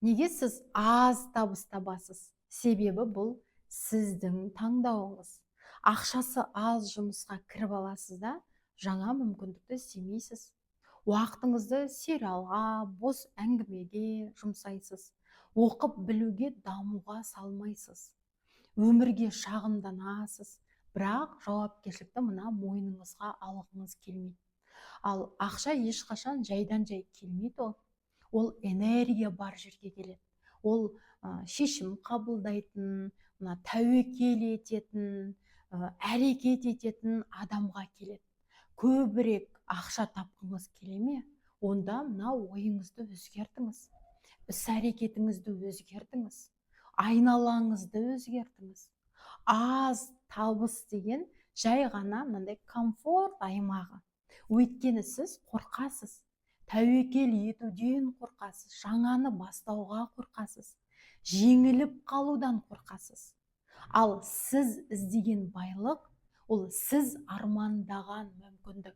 Неге сіз аз табыс табасыз? Себебі бұл сіздің таңдауыңыз. Ақшасы аз жұмысқа кіріп аласыз да, жаңа мүмкіндікті істемейсіз. Уақытыңызды сериалға, бос әңгімеге жұмсайсыз. Оқып білуге, дамуға салмайсыз. Өмірге шағымданасыз, бірақ жауапкершілікті мына мойныңызға алғыңыз келмейді. Ал ақша ешқашан жайдан жай келмейді ол. Ол энергия бар жерге келеді. Ол шешім қабылдайтын, тәуекел ететін, әрекет ететін адамға келеді. Көбірек ақша тапқыңыз келе ме? Онда мына ойыңызды өзгертіңіз. Іс-әрекетіңізді өзгертіңіз. Айналаңызды өзгертіңіз. Аз табыс деген жай ғана мынандай комфорт аймағы. Өйткені сіз қорқасыз. Тәуекел етуден қорқасыз, жаңаны бастауға қорқасыз, жеңіліп қалудан қорқасыз. Ал сіз іздеген байлық, ол сіз армандаған мүмкіндік.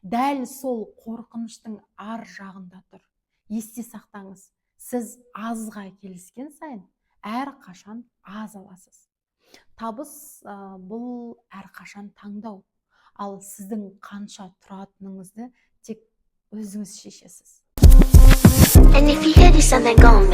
Дәл сол қорқыныштың ар жағында тұр. Есте сақтаңыз, сіз азға келіскен сайын, әр қашан аз аласыз. Табыс бұл әр қашан таңдау. Ал сіздің қанша тұратыныңызды тек өзіңіз шешесіз. And if you hear this on the gong,